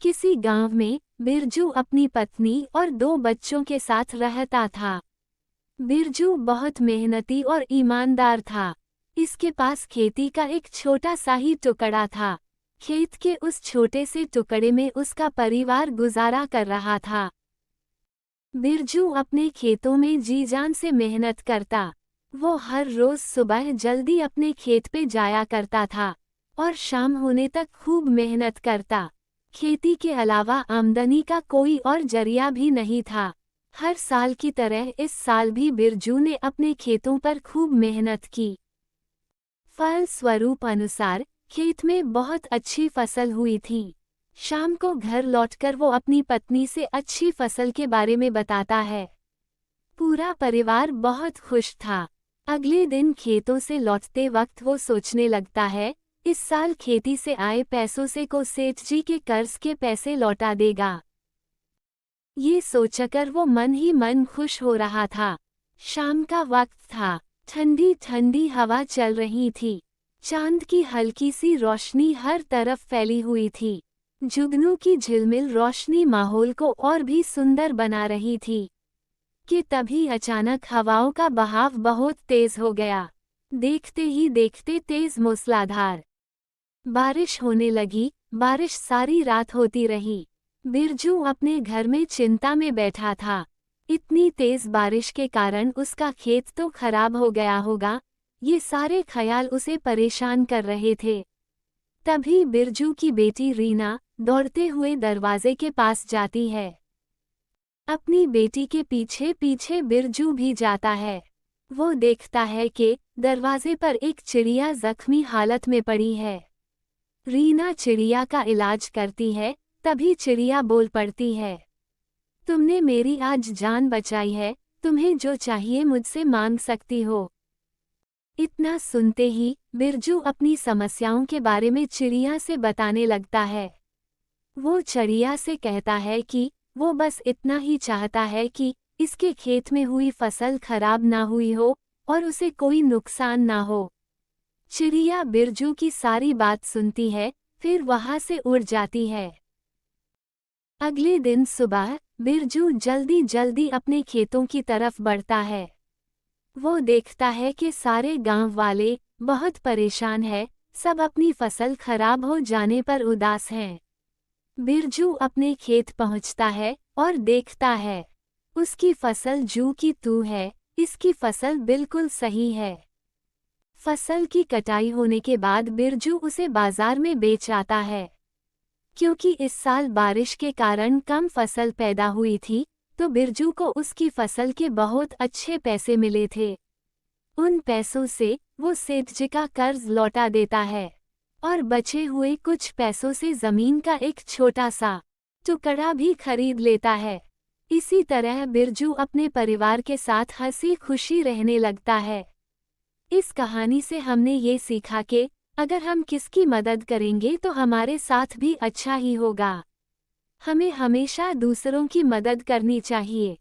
किसी गांव में बिरजू अपनी पत्नी और 2 बच्चों के साथ रहता था। बिरजू बहुत मेहनती और ईमानदार था। इसके पास खेती का एक छोटा सा ही टुकड़ा था। खेत के उस छोटे से टुकड़े में उसका परिवार गुजारा कर रहा था। बिरजू अपने खेतों में जी जान से मेहनत करता। वो हर रोज सुबह जल्दी अपने खेत पे जाया करता था और शाम होने तक खूब मेहनत करता। खेती के अलावा आमदनी का कोई और जरिया भी नहीं था। हर साल की तरह इस साल भी बिरजू ने अपने खेतों पर खूब मेहनत की। फल स्वरूप अनुसार खेत में बहुत अच्छी फसल हुई थी। शाम को घर लौटकर वो अपनी पत्नी से अच्छी फसल के बारे में बताता है। पूरा परिवार बहुत खुश था। अगले दिन खेतों से लौटते वक्त वो सोचने लगता है, इस साल खेती से आए पैसों से को सेठ जी के कर्ज के पैसे लौटा देगा। ये सोचकर वो मन ही मन खुश हो रहा था। शाम का वक्त था। ठंडी ठंडी हवा चल रही थी। चांद की हल्की सी रोशनी हर तरफ फैली हुई थी। जुगनू की झिलमिल रोशनी माहौल को और भी सुंदर बना रही थी कि तभी अचानक हवाओं का बहाव बहुत तेज हो गया। देखते ही देखते तेज मूसलाधार बारिश होने लगी। बारिश सारी रात होती रही। बिरजू अपने घर में चिंता में बैठा था। इतनी तेज बारिश के कारण उसका खेत तो खराब हो गया होगा, ये सारे ख्याल उसे परेशान कर रहे थे। तभी बिरजू की बेटी रीना दौड़ते हुए दरवाजे के पास जाती है। अपनी बेटी के पीछे पीछे बिरजू भी जाता है। वो देखता है कि दरवाजे पर एक चिड़िया जख्मी हालत में पड़ी है। रीना चिड़िया का इलाज करती है। तभी चिड़िया बोल पड़ती है, तुमने मेरी आज जान बचाई है, तुम्हें जो चाहिए मुझसे मांग सकती हो। इतना सुनते ही बिरजू अपनी समस्याओं के बारे में चिड़िया से बताने लगता है। वो चिड़िया से कहता है कि वो बस इतना ही चाहता है कि इसके खेत में हुई फसल खराब ना हुई हो और उसे कोई नुकसान ना हो। चिड़िया बिरजू की सारी बात सुनती है, फिर वहां से उड़ जाती है। अगले दिन सुबह बिरजू जल्दी जल्दी अपने खेतों की तरफ बढ़ता है। वो देखता है कि सारे गांव वाले बहुत परेशान हैं, सब अपनी फसल खराब हो जाने पर उदास हैं। बिरजू अपने खेत पहुंचता है और देखता है, उसकी फसल जू की तू है, इसकी फसल बिल्कुल सही है। फसल की कटाई होने के बाद बिरजू उसे बाजार में बेच आता है। क्योंकि इस साल बारिश के कारण कम फसल पैदा हुई थी, तो बिरजू को उसकी फसल के बहुत अच्छे पैसे मिले थे। उन पैसों से वो सेठ जी का कर्ज लौटा देता है और बचे हुए कुछ पैसों से जमीन का एक छोटा सा टुकड़ा भी खरीद लेता है। इसी तरह बिरजू अपने परिवार के साथ हंसी खुशी रहने लगता है। इस कहानी से हमने ये सीखा कि अगर हम किसकी मदद करेंगे तो हमारे साथ भी अच्छा ही होगा। हमें हमेशा दूसरों की मदद करनी चाहिए।